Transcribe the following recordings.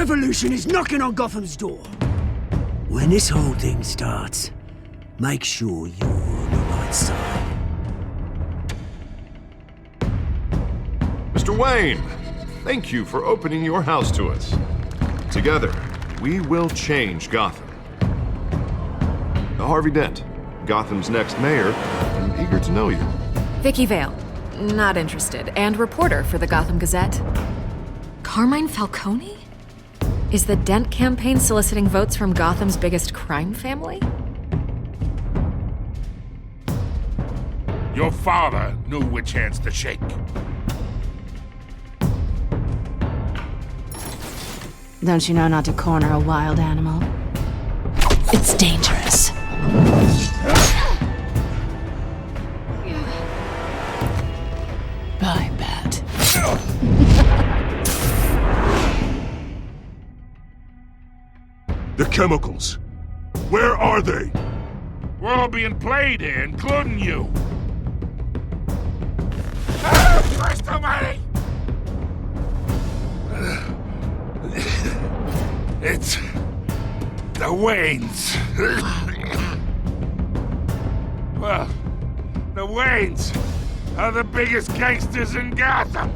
revolution is knocking on Gotham's door. When this whole thing starts, make sure you're on the right side. Mr. Wayne, thank you for opening your house to us. Together, we will change Gotham. Harvey Dent, Gotham's next mayor, I'm eager to know you. Vicky Vale, not interested, and reporter for the Gotham Gazette. Carmine Falcone? Is the Dent campaign soliciting votes from Gotham's biggest crime family? Your father knew which hands to shake. Don't you know not to corner a wild animal? It's dangerous. Bye, Bat. The chemicals. Where are they? We're all being played here, including you. Christ almighty! It's the Waynes. Well, the Waynes are the biggest gangsters in Gotham.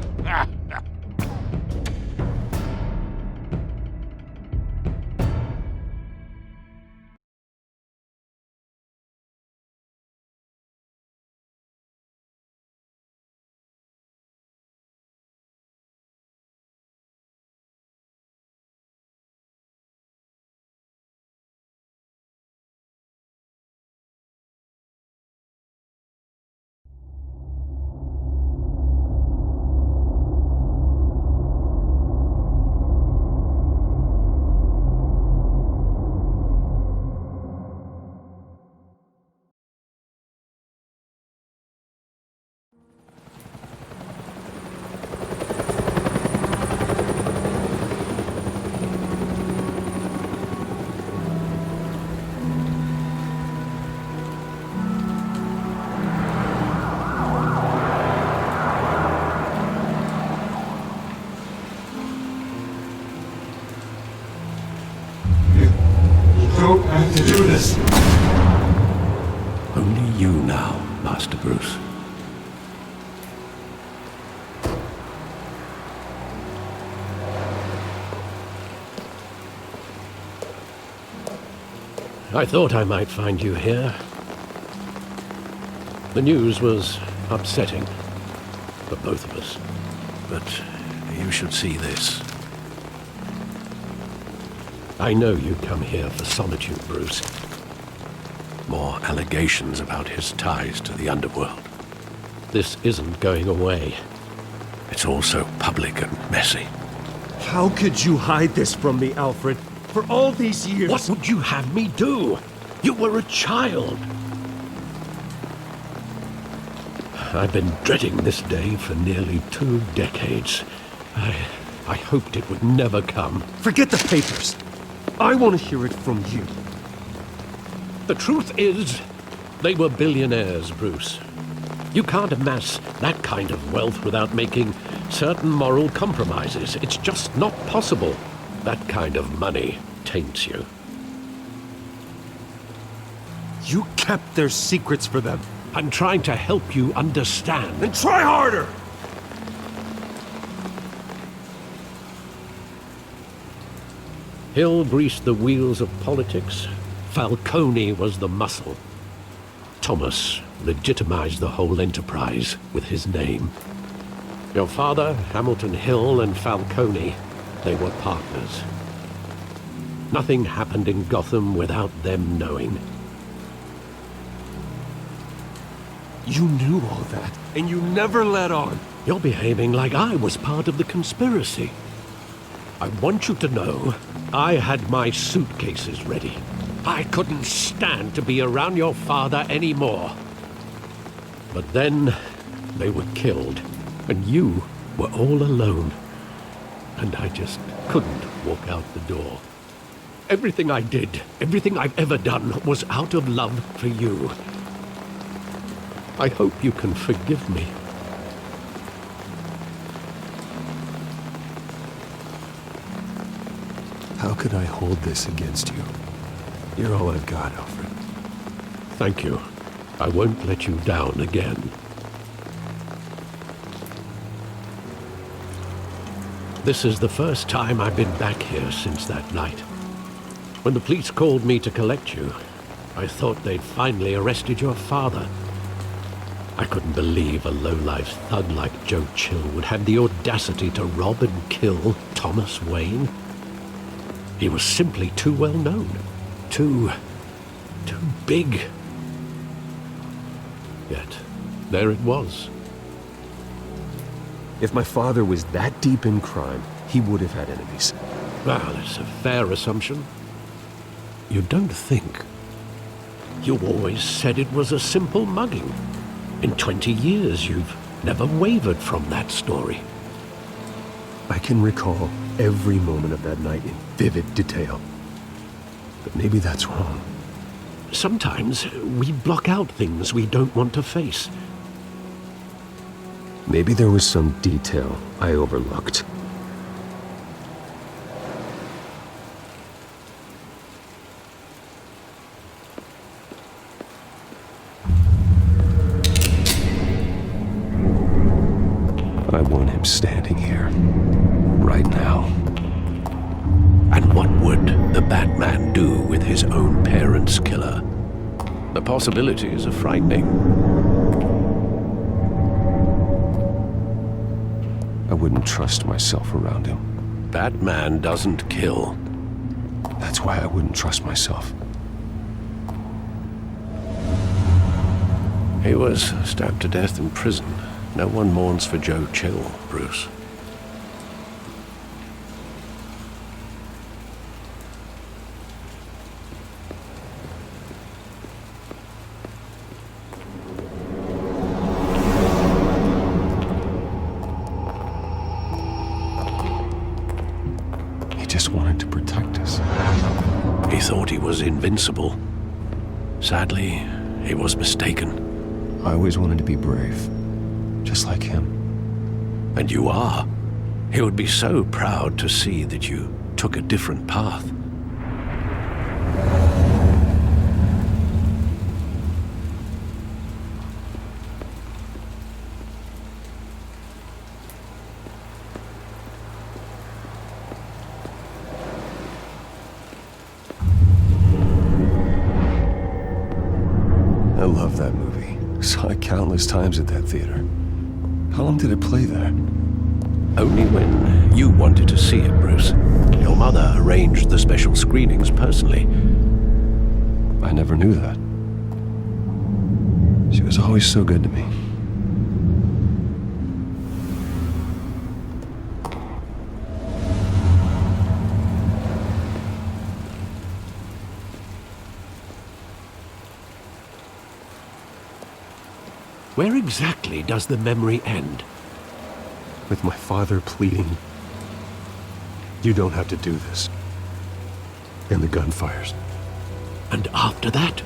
Don't have to do this. Only you now, Master Bruce. I thought I might find you here. The news was upsetting for both of us. But you should see this. I know you come here for solitude, Bruce. More allegations about his ties to the underworld. This isn't going away. It's all so public and messy. How could you hide this from me, Alfred? For all these years... What would you have me do? You were a child. I've been dreading this day for nearly 2 decades. I hoped it would never come. Forget the papers. I want to hear it from you. The truth is, they were billionaires, Bruce. You can't amass that kind of wealth without making certain moral compromises. It's just not possible. That kind of money taints you. You kept their secrets for them. I'm trying to help you understand. Then try harder! Hill greased the wheels of politics. Falcone was the muscle. Thomas legitimized the whole enterprise with his name. Your father, Hamilton Hill, and Falcone, they were partners. Nothing happened in Gotham without them knowing. You knew all that, and you never let on. You're behaving like I was part of the conspiracy. I want you to know, I had my suitcases ready. I couldn't stand to be around your father anymore. But then, they were killed, and you were all alone. And I just couldn't walk out the door. Everything I did, everything I've ever done, was out of love for you. I hope you can forgive me. How could I hold this against you? You're all I've got, Alfred. Thank you. I won't let you down again. This is the first time I've been back here since that night. When the police called me to collect you, I thought they'd finally arrested your father. I couldn't believe a low-life thug like Joe Chill would have the audacity to rob and kill Thomas Wayne. He was simply too well known. Too big. Yet, there it was. If my father was that deep in crime, he would have had enemies. Well, it's a fair assumption. You don't think? You always said it was a simple mugging. In 20 years, you've never wavered from that story. I can recall every moment of that night in vivid detail. But maybe that's wrong. Sometimes we block out things we don't want to face. Maybe there was some detail I overlooked. I want him standing here, right now. And what would the Batman do with his own parents' killer? The possibilities are frightening. I wouldn't trust myself around him. Batman doesn't kill. That's why I wouldn't trust myself. He was stabbed to death in prison. No one mourns for Joe Chill, Bruce. He just wanted to protect us. He thought he was invincible. Sadly, he was mistaken. I always wanted to be brave. Just like him. And you are. He would be so proud to see that you took a different path. I love that movie. Saw it countless times at that theater. How long did it play there? Only when you wanted to see it, Bruce. Your mother arranged the special screenings personally. I never knew that. She was always so good to me. Where exactly does the memory end? With my father pleading, "You don't have to do this." And the gun fires. And after that?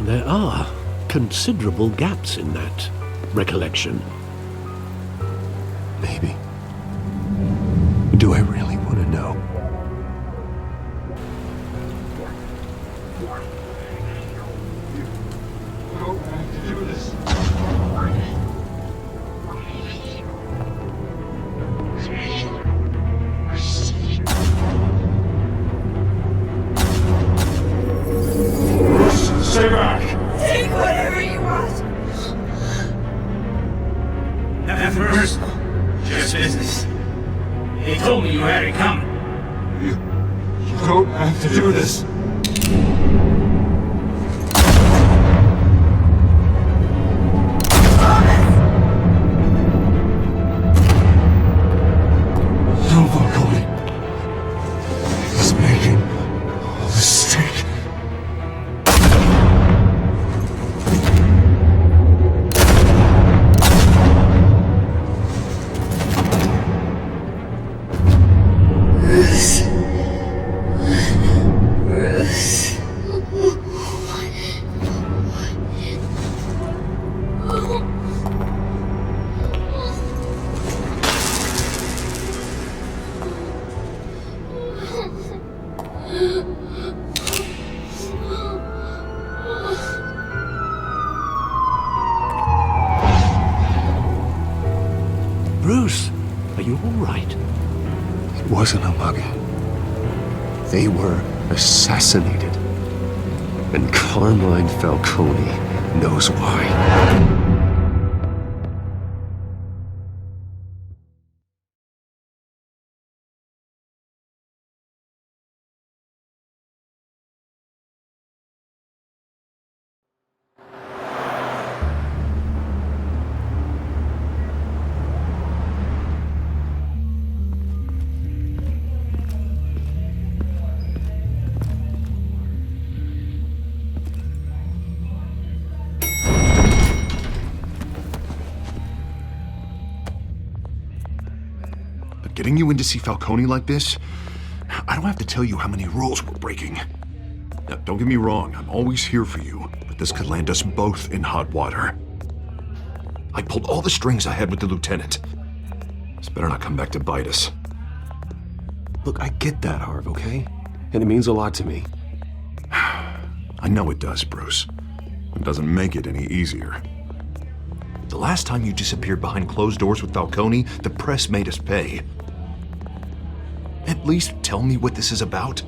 There are considerable gaps in that recollection. Maybe. Do I really want to know? Stay back! Take whatever you want. Nothing personal. Just business. They told me you had it coming. You don't have to do this. Don't walk away. He's making a mistake. Bruce. Bruce, are you all right? It wasn't a mugging. They were assassinated. And Carmine Falcone knows why. Getting you in to see Falcone like this, I don't have to tell you how many rules we're breaking. Now, don't get me wrong, I'm always here for you, but this could land us both in hot water. I pulled all the strings I had with the lieutenant. This better not come back to bite us. Look, I get that, Harv, okay? And it means a lot to me. I know it does, Bruce. It doesn't make it any easier. The last time you disappeared behind closed doors with Falcone, the press made us pay. At least tell me what this is about.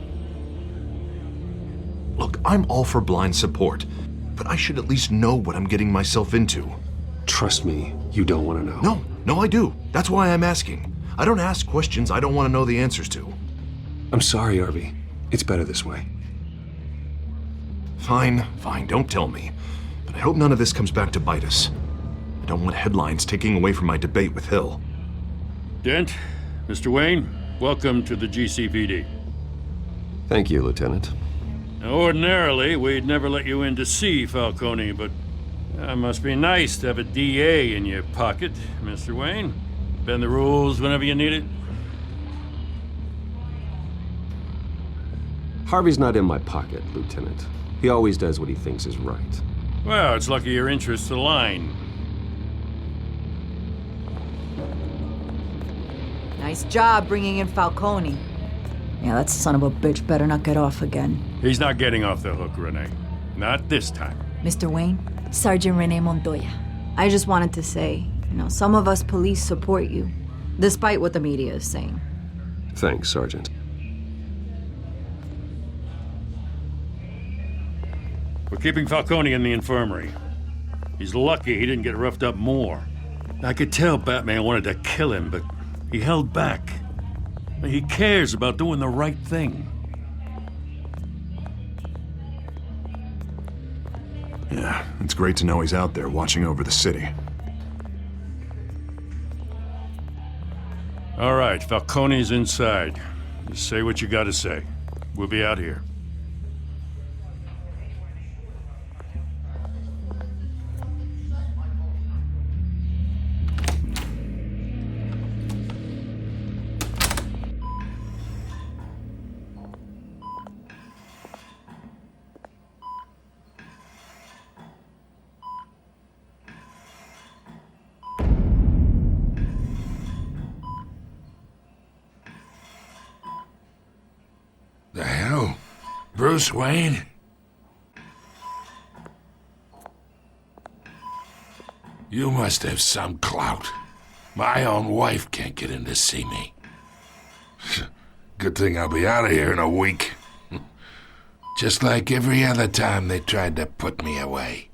Look, I'm all for blind support, but I should at least know what I'm getting myself into. Trust me, you don't want to know. No, I do. That's why I'm asking. I don't ask questions I don't want to know the answers to. I'm sorry, Harvey. It's better this way. Fine, don't tell me. But I hope none of this comes back to bite us. I don't want headlines taking away from my debate with Hill. Dent, Mr. Wayne, welcome to the GCPD. Thank you, Lieutenant. Now, ordinarily, we'd never let you in to see Falcone, but it must be nice to have a DA in your pocket, Mr. Wayne. Bend the rules whenever you need it. Harvey's not in my pocket, Lieutenant. He always does what he thinks is right. Well, it's lucky your interests align. Nice job bringing in Falcone. Yeah, that son of a bitch better not get off again. He's not getting off the hook, Renee. Not this time. Mr. Wayne, Sergeant Renee Montoya. I just wanted to say, some of us police support you, despite what the media is saying. Thanks, Sergeant. We're keeping Falcone in the infirmary. He's lucky he didn't get roughed up more. I could tell Batman wanted to kill him, but he held back. He cares about doing the right thing. Yeah, it's great to know he's out there watching over the city. All right, Falcone's inside. Just say what you gotta say. We'll be out here. The hell? Bruce Wayne? You must have some clout. My own wife can't get in to see me. Good thing I'll be out of here in a week. Just like every other time they tried to put me away.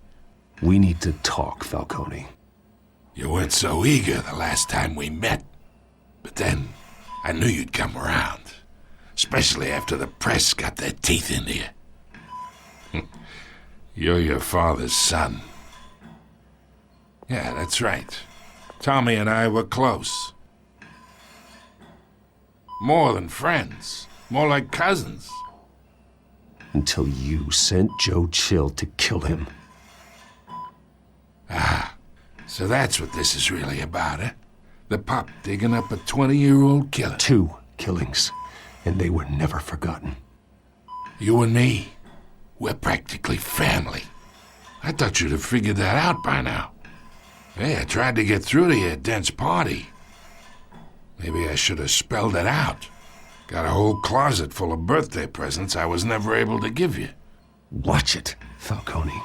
We need to talk, Falcone. You weren't so eager the last time we met. But then, I knew you'd come around. Especially after the press got their teeth into you. You're your father's son. Yeah, that's right. Tommy and I were close. More than friends. More like cousins. Until you sent Joe Chill to kill him. Ah, so that's what this is really about, eh? The pup digging up a 20-year-old killer. 2 killings. And they were never forgotten. You and me, we're practically family. I thought you'd have figured that out by now. Hey, I tried to get through to you at Dent's party. Maybe I should have spelled it out. Got a whole closet full of birthday presents I was never able to give you. Watch it, Falcone.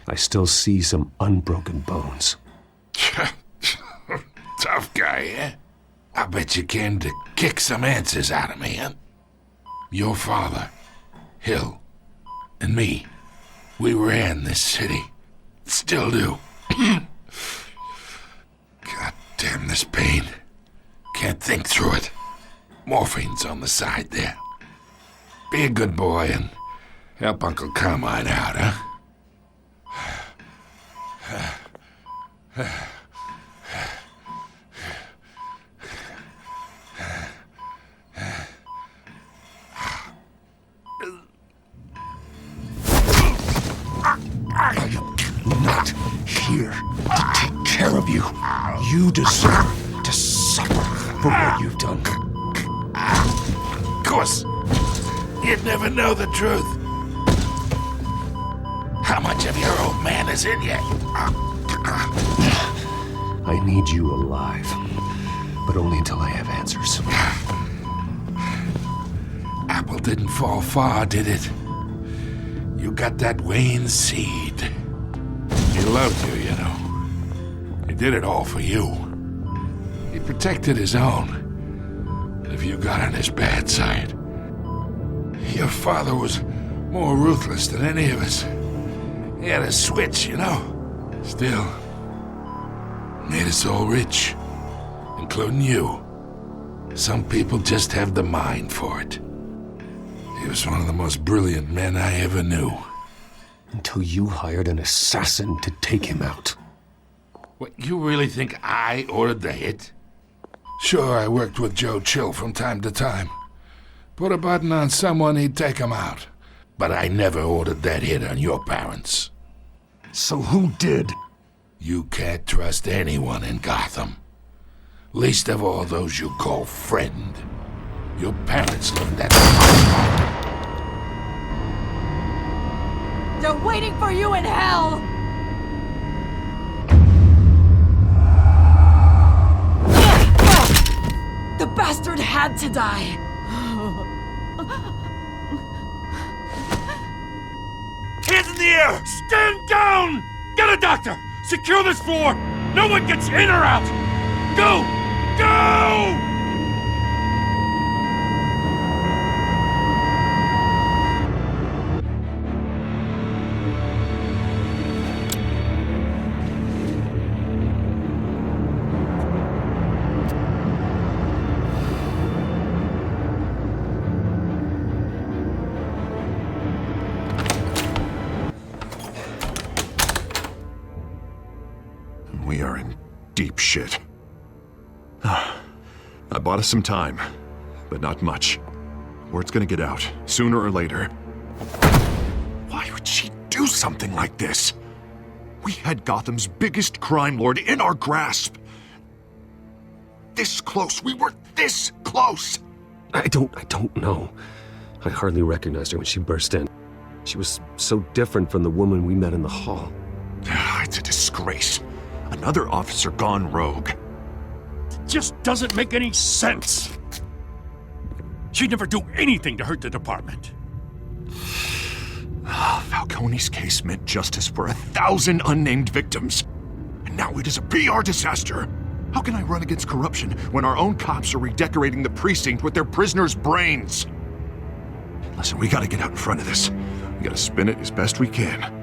I still see some unbroken bones. Tough guy. guy, eh? I bet you came to kick some answers out of me, huh? Your father, Hill, and me, we ran this city. Still do. God damn this pain. Can't think through it. Morphine's on the side there. Be a good boy and help Uncle Carmine out, huh? I am not here to take care of you. You deserve to suffer for what you've done. Of course, you'd never know the truth. How much of your old man is in you? I need you alive, but only until I have answers. Apple didn't fall far, did it? You got that Wayne seed. He loved you, you know. He did it all for you. He protected his own. If you got on his bad side. Your father was more ruthless than any of us. He had a switch, you know. Still, made us all rich, including you. Some people just have the mind for it. He was one of the most brilliant men I ever knew. Until you hired an assassin to take him out. What, you really think I ordered the hit? Sure, I worked with Joe Chill from time to time. Put a button on someone, he'd take him out. But I never ordered that hit on your parents. So who did? You can't trust anyone in Gotham. Least of all those you call friend. Your parents looked at They're waiting for you in hell! The bastard had to die! Hands in the air! Stand down! Get a doctor! Secure this floor! No one gets in or out! Go! Go! We are in deep shit. I bought us some time, but not much. Word's gonna get out, sooner or later. Why would she do something like this? We had Gotham's biggest crime lord in our grasp. This close. We were this close. I don't know. I hardly recognized her when she burst in. She was so different from the woman we met in the hall. It's a disgrace. Another officer gone rogue. Just doesn't make any sense. She'd never do anything to hurt the department. Falcone's case meant justice for 1,000 unnamed victims. And now it is a PR disaster. How can I run against corruption when our own cops are redecorating the precinct with their prisoners' brains? Listen, we gotta get out in front of this. We gotta spin it as best we can.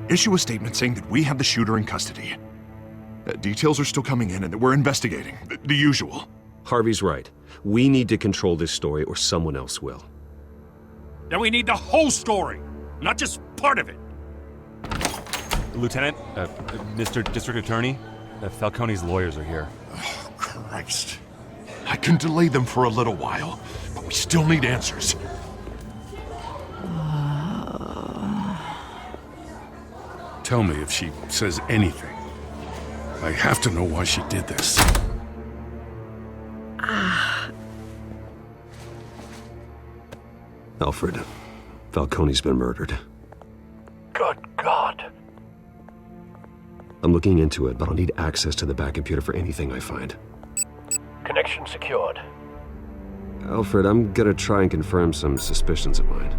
Issue a statement saying that we have the shooter in custody. Details are still coming in and that we're investigating. The usual. Harvey's right. We need to control this story or someone else will. Then we need the whole story, not just part of it. Lieutenant, Mr. District Attorney, Falcone's lawyers are here. Oh, Christ. I can delay them for a little while, but we still need answers. Tell me if she says anything. I have to know why she did this. Alfred, Falcone's been murdered. Good God. I'm looking into it, but I'll need access to the back computer for anything I find. Connection secured. Alfred, I'm gonna try and confirm some suspicions of mine.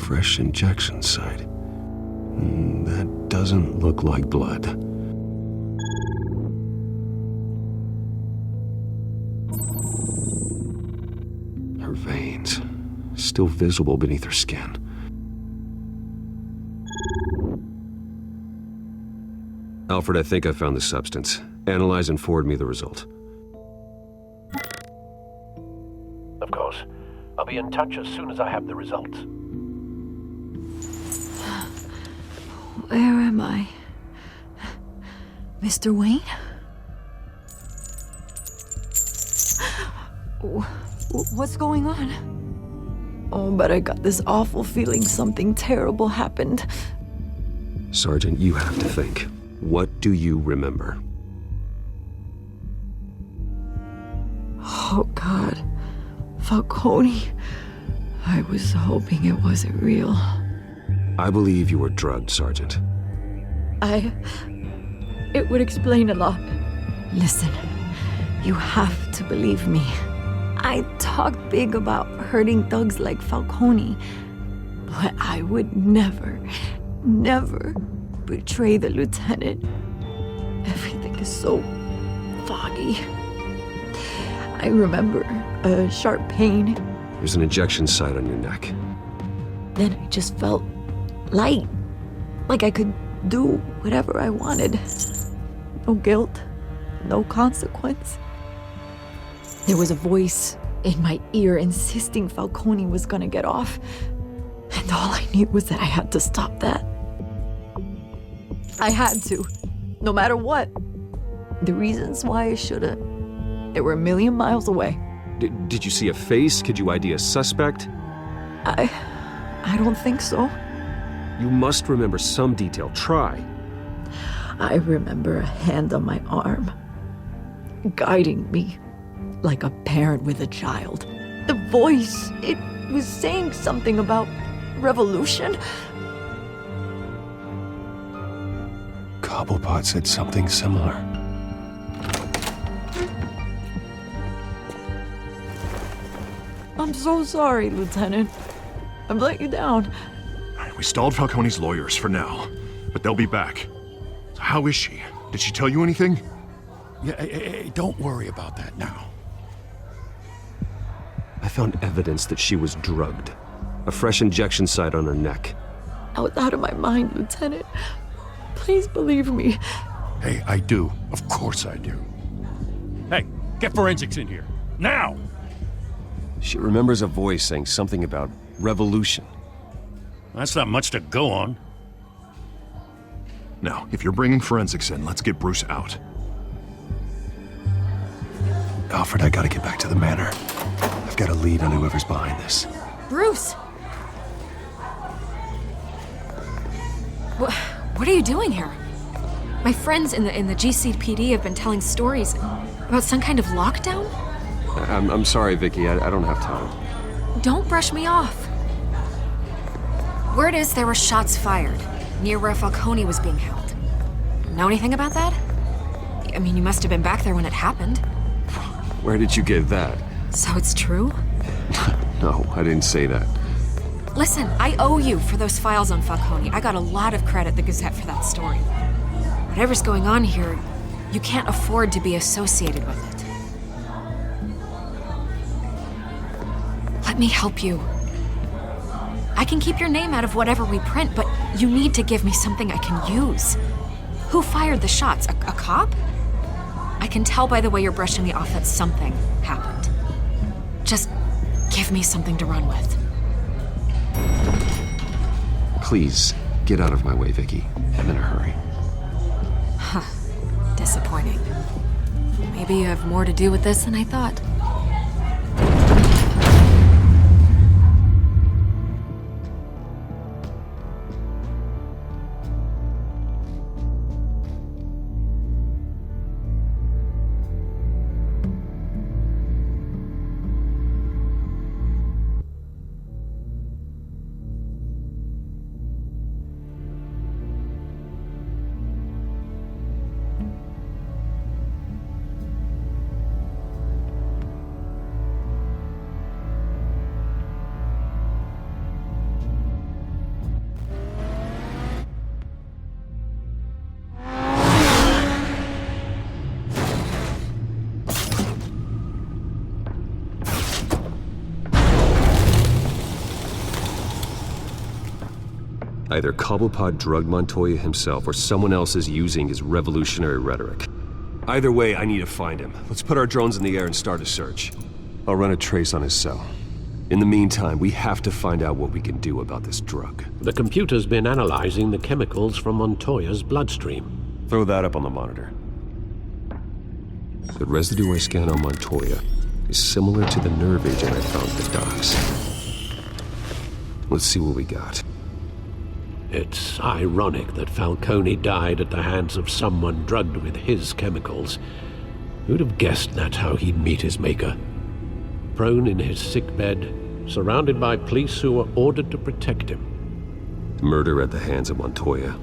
fresh injection site. That doesn't look like blood. Her veins, still visible beneath her skin. Alfred, I think I found the substance. Analyze and forward me the result. Of course. I'll be in touch as soon as I have the results. Where am I? Mr. Wayne? What's going on? Oh, but I got this awful feeling something terrible happened. Sergeant, you have to think. What do you remember? Oh, God. Falcone. I was hoping it wasn't real. I believe you were drugged, Sergeant. It would explain a lot. Listen, you have to believe me. I talked big about hurting thugs like Falcone, but I would never betray the lieutenant. Everything is so foggy. I remember a sharp pain. There's an injection site on your neck. Then I just felt light, like I could do whatever I wanted. No guilt, no consequence. There was a voice in my ear insisting Falcone was gonna get off, and all I knew was that I had to stop that. I had to, no matter what. The reasons why I shouldn't, they were a million miles away. Did you see a face? Could you ID a suspect? I don't think so. You must remember some detail. Try. I remember a hand on my arm, guiding me like a parent with a child. The voice, it was saying something about revolution. Cobblepot said something similar. I'm so sorry, Lieutenant. I've let you down. We stalled Falcone's lawyers for now, but they'll be back. So how is she? Did she tell you anything? Yeah, hey, don't worry about that now. I found evidence that she was drugged. A fresh injection site on her neck. I was out of my mind, Lieutenant. Please believe me. Hey, I do. Of course I do. Hey, get forensics in here. Now! She remembers a voice saying something about revolution. That's not much to go on. Now, if you're bringing forensics in, let's get Bruce out. Alfred, I gotta get back to the manor. I've got a lead on whoever's behind this. Bruce! What are you doing here? My friends in the GCPD have been telling stories about some kind of lockdown? I'm sorry, Vicky. I don't have time. Don't brush me off. Word is there were shots fired near where Falcone was being held. Know anything about that? I mean, you must have been back there when it happened. Where did you get that? So it's true? No, I didn't say that. Listen, I owe you for those files on Falcone. I got a lot of credit at the Gazette for that story. Whatever's going on here, you can't afford to be associated with it. Let me help you. I can keep your name out of whatever we print, but you need to give me something I can use. Who fired the shots? A cop? I can tell by the way you're brushing me off that something happened. Just give me something to run with. Please, get out of my way, Vicky. I'm in a hurry. Huh. Disappointing. Maybe you have more to do with this than I thought. Either Cobblepot drugged Montoya himself or someone else is using his revolutionary rhetoric. Either way, I need to find him. Let's put our drones in the air and start a search. I'll run a trace on his cell. In the meantime, we have to find out what we can do about this drug. The computer's been analyzing the chemicals from Montoya's bloodstream. Throw that up on the monitor. The residue I scan on Montoya is similar to the nerve agent I found at the docks. Let's see what we got. It's ironic that Falcone died at the hands of someone drugged with his chemicals. Who'd have guessed that's how he'd meet his maker? Prone in his sickbed, surrounded by police who were ordered to protect him. Murder at the hands of Montoya.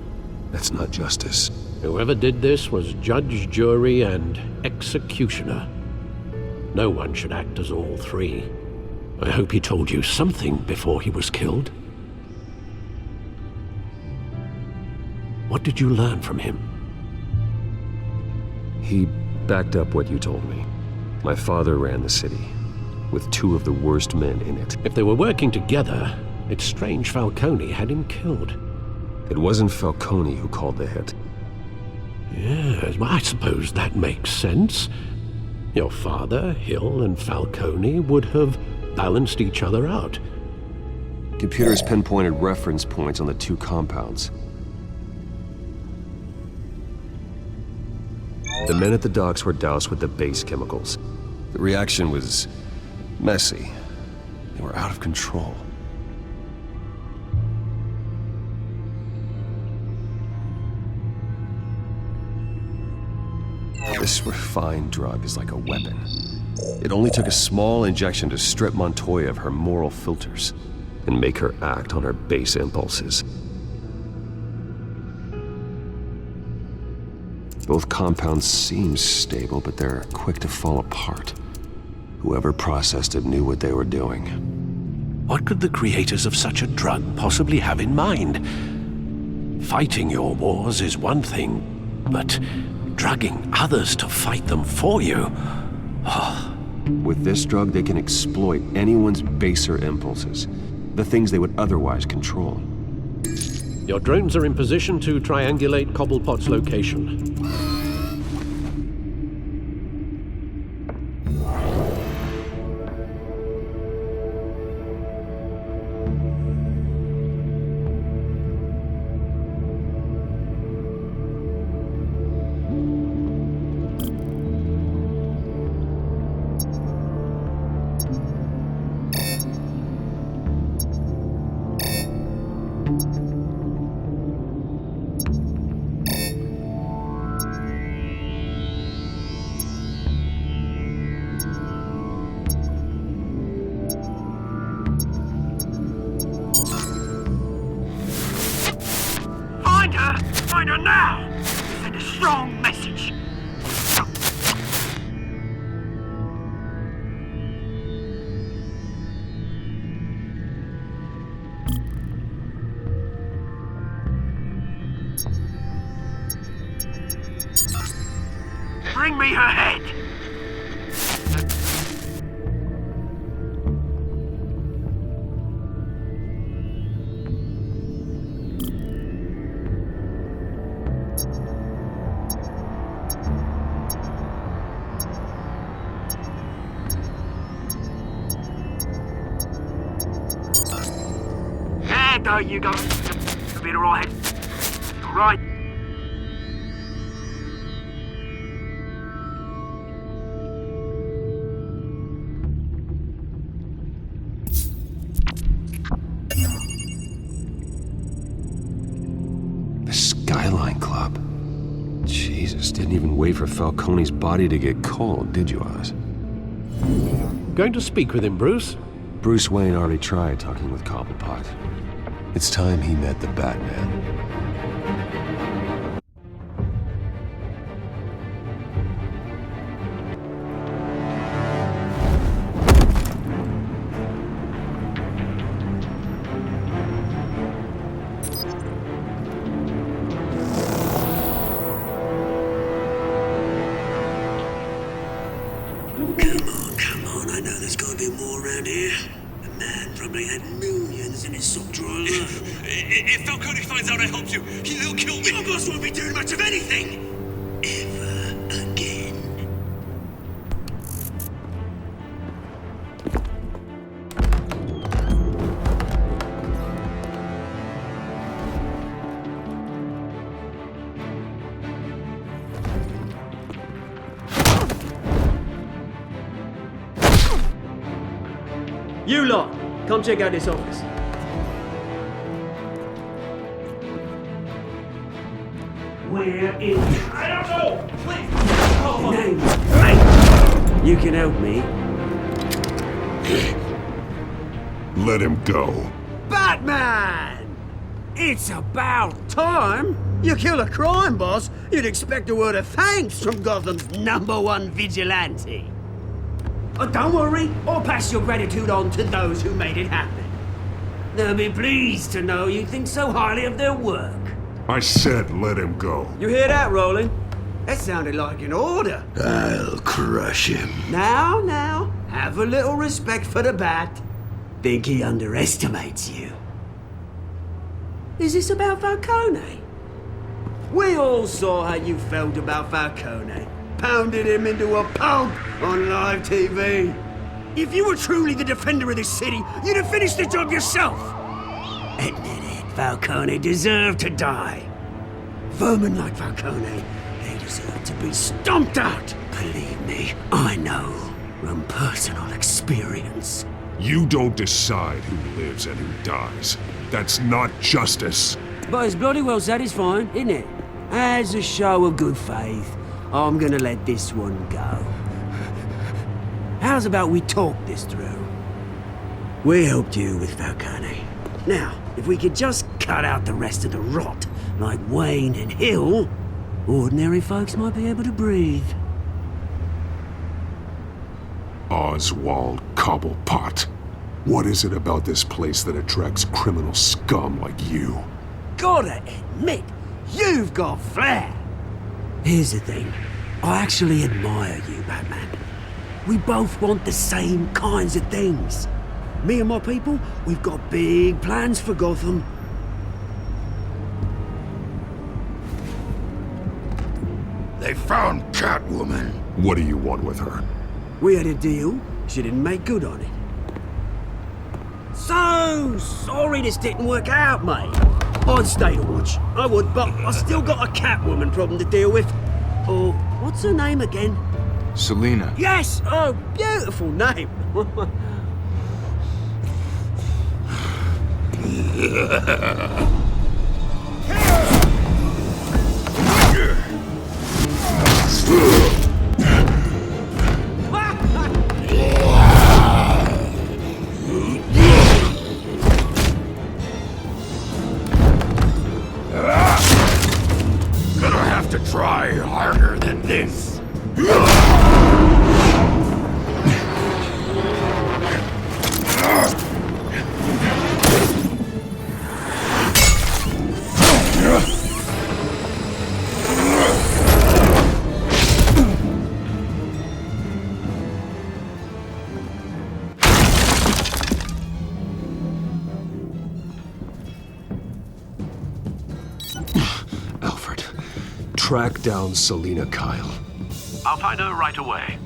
That's not justice. Whoever did this was judge, jury, and executioner. No one should act as all three. I hope he told you something before he was killed. What did you learn from him? He backed up what you told me. My father ran the city, with two of the worst men in it. If they were working together, it's strange Falcone had him killed. It wasn't Falcone who called the hit. Yes, well, I suppose that makes sense. Your father, Hill, and Falcone would have balanced each other out. Computers pinpointed reference points on the two compounds. The men at the docks were doused with the base chemicals. The reaction was messy. They were out of control. This refined drug is like a weapon. It only took a small injection to strip Montoya of her moral filters and make her act on her base impulses. Both compounds seem stable, but they're quick to fall apart. Whoever processed it knew what they were doing. What could the creators of such a drug possibly have in mind? Fighting your wars is one thing, but drugging others to fight them for you? Oh. With this drug, they can exploit anyone's baser impulses, the things they would otherwise control. Your drones are in position to triangulate Cobblepot's location. Find her now! Send a strong message! Bring me her head! There you go. You'll be alright. Right. The Skyline Club. Jesus, didn't even wait for Falcone's body to get cold, did you, Oz? Going to speak with him, Bruce? Bruce Wayne already tried talking with Cobblepot. It's time he met the Batman. Come on, I know there's gonna be more around here. Man probably had millions in his sock drawer. If Falcone finds out I helped you, he'll kill me. Your boss won't be doing much of anything! Ever again. You lot, come check out this office. Where is... I don't know! Please! Name's Reino. You can help me. Let him go. Batman! It's about time! You kill a crime boss, you'd expect a word of thanks from Gotham's #1 vigilante. Oh, don't worry, I'll pass your gratitude on to those who made it happen. They'll be pleased to know you think so highly of their work. I said let him go. You hear that, Roland? That sounded like an order. I'll crush him. Now, have a little respect for the Bat. Think he underestimates you. Is this about Falcone? We all saw how you felt about Falcone. Pounded him into a pulp on live TV. If you were truly the defender of this city, you'd have finished the job yourself. Admit it, Falcone deserved to die. Vermin like Falcone, they deserve to be stomped out. Believe me, I know from personal experience. You don't decide who lives and who dies. That's not justice. But it's bloody well satisfying, isn't it? As a show of good faith, I'm gonna let this one go. How's about we talk this through? We helped you with Falcone. Now, if we could just cut out the rest of the rot, like Wayne and Hill, ordinary folks might be able to breathe. Oswald Cobblepot. What is it about this place that attracts criminal scum like you? Gotta admit, you've got flair. Here's the thing. I actually admire you, Batman. We both want the same kinds of things. Me and my people, we've got big plans for Gotham. They found Catwoman. What do you want with her? We had a deal. She didn't make good on it. So sorry this didn't work out, mate. I'd stay to watch. I would, but I still got a Catwoman problem to deal with. Oh, what's her name again? Selina. Yes! Oh, beautiful name. Gonna have to try harder than this. Alfred, track down Selina Kyle. I'll find her right away.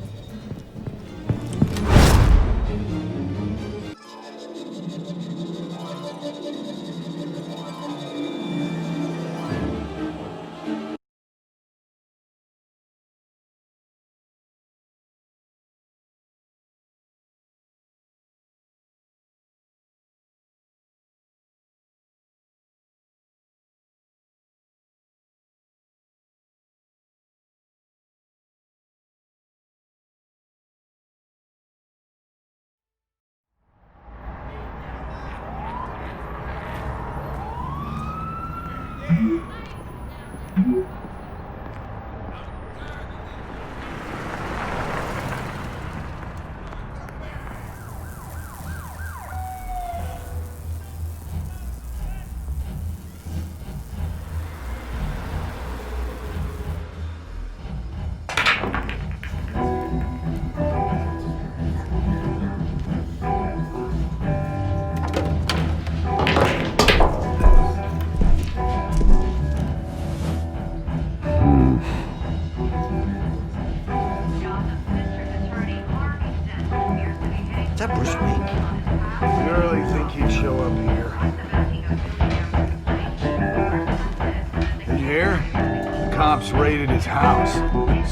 cops raided his house.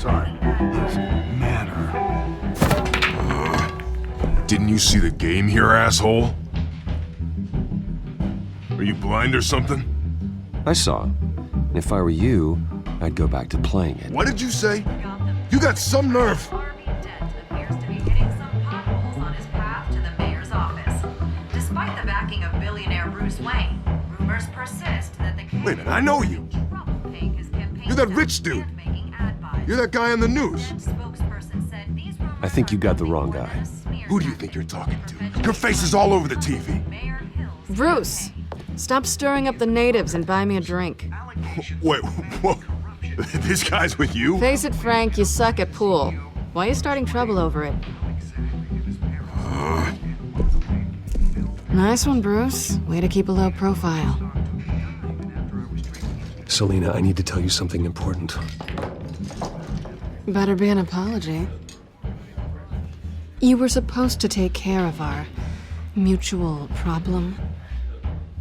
Sorry, his manor. Didn't you see the game here, asshole? Are you blind or something? I saw. And if I were you, I'd go back to playing it. What did you say? You got some nerve. Despite the backing of billionaire Bruce Wayne, rumors persist that the Wait a minute, I know you. You're that rich dude. You're that guy on the news. I think you got the wrong guy. Who do you think you're talking to? Your face is all over the TV. Bruce, stop stirring up the natives and buy me a drink. Wait, whoa. This guy's with you? Face it, Frank, you suck at pool. Why are you starting trouble over it? Nice one, Bruce. Way to keep a low profile. Selina, I need to tell you something important. Better be an apology. You were supposed to take care of our mutual problem.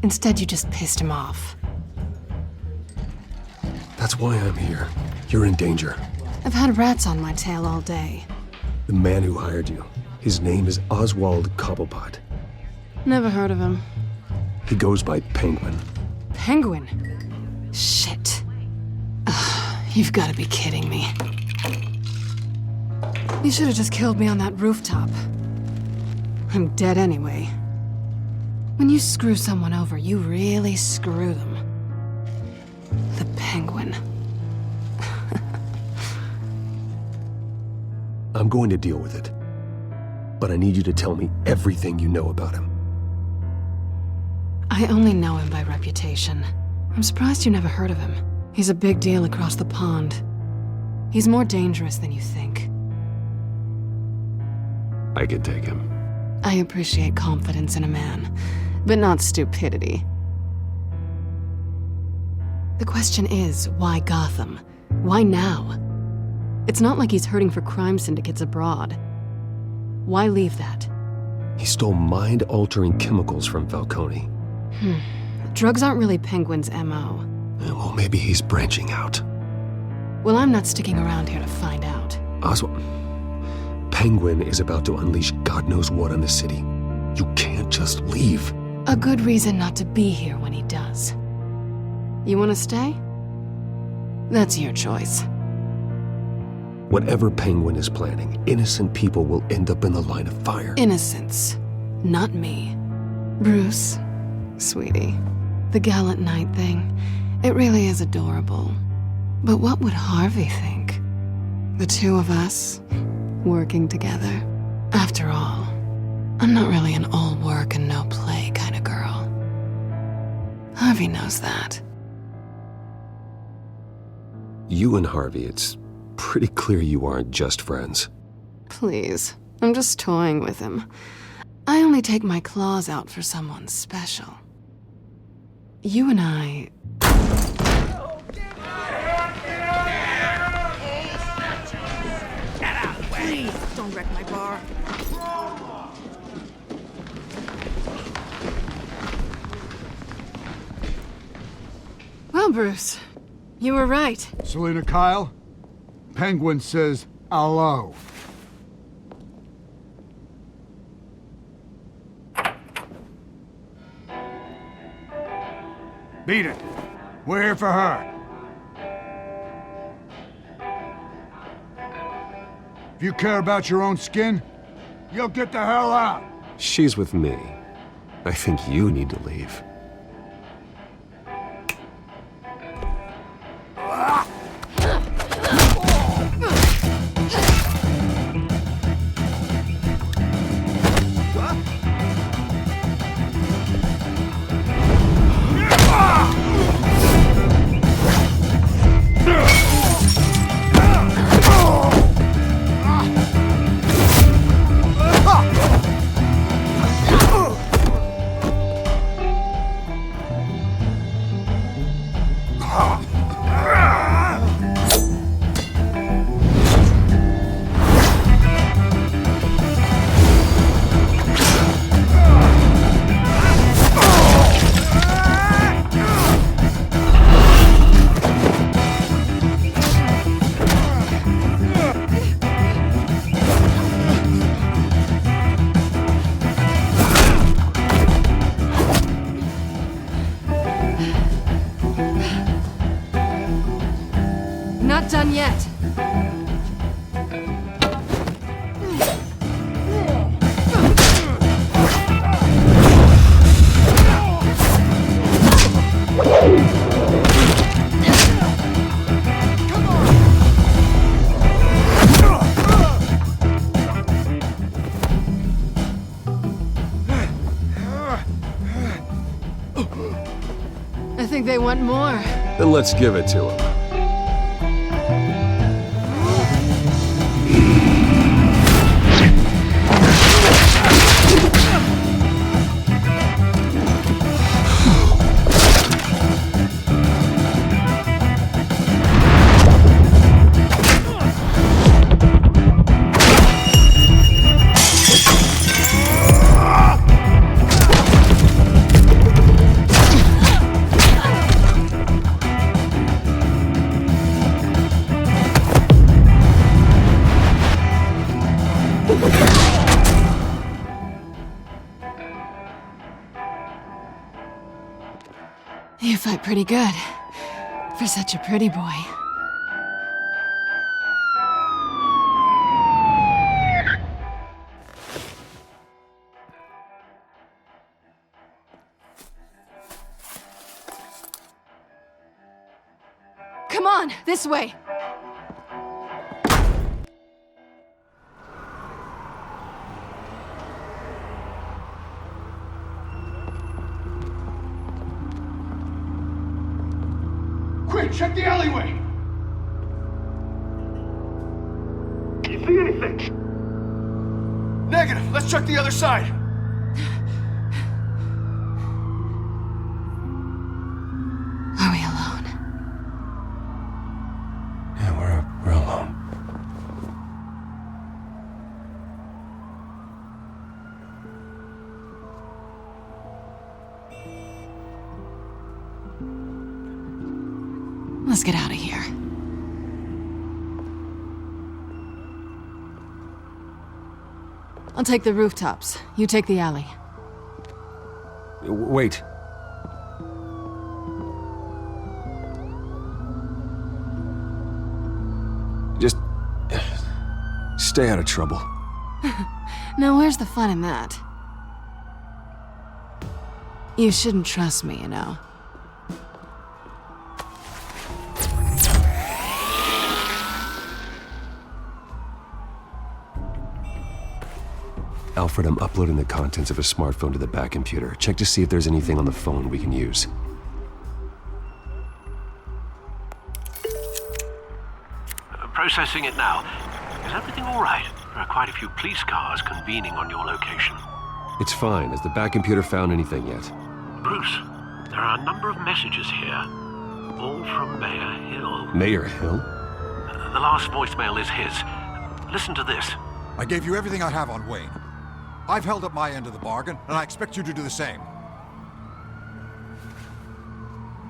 Instead, you just pissed him off. That's why I'm here. You're in danger. I've had rats on my tail all day. The man who hired you, his name is Oswald Cobblepot. Never heard of him. He goes by Penguin. Penguin? Shit. Ugh, you've got to be kidding me. You should have just killed me on that rooftop. I'm dead anyway. When you screw someone over, you really screw them. The Penguin. I'm going to deal with it. But I need you to tell me everything you know about him. I only know him by reputation. I'm surprised you never heard of him. He's a big deal across the pond. He's more dangerous than you think. I can take him. I appreciate confidence in a man, but not stupidity. The question is, why Gotham? Why now? It's not like he's hurting for crime syndicates abroad. Why leave that? He stole mind-altering chemicals from Falcone. Drugs aren't really Penguin's M.O. Well, maybe he's branching out. Well, I'm not sticking around here to find out. Oswald, Penguin is about to unleash God knows what on the city. You can't just leave. A good reason not to be here when he does. You want to stay? That's your choice. Whatever Penguin is planning, innocent people will end up in the line of fire. Innocence, not me. Bruce, sweetie, the gallant knight thing, it really is adorable. But what would Harvey think? The two of us, working together. After all, I'm not really an all work and no play kind of girl. Harvey knows that. You and Harvey, it's pretty clear you aren't just friends. Please, I'm just toying with him. I only take my claws out for someone special. You and I... Get out of the way! Please, don't wreck my bar. Well, Bruce, you were right. Selina Kyle, Penguin says hello. Beat it. We're here for her. If you care about your own skin, you'll get the hell out. She's with me. I think you need to leave. done yet. I think they want more. Then let's give it to them. You fight pretty good. For such a pretty boy. Come on, this way! Quick, check the alleyway! Can you see anything? Negative. Let's check the other side. Are we alone? Yeah, we're alone. Let's get out of here. I'll take the rooftops. You take the alley. Wait. Just stay out of trouble. Now, where's the fun in that? You shouldn't trust me, you know. Alfred, I'm uploading the contents of a smartphone to the back computer. Check to see if there's anything on the phone we can use. Processing it now. Is everything all right? There are quite a few police cars convening on your location. It's fine. Has the back computer found anything yet? Bruce, there are a number of messages here. All from Mayor Hill. Mayor Hill? The last voicemail is his. Listen to this. I gave you everything I have on Wayne. I've held up my end of the bargain, and I expect you to do the same.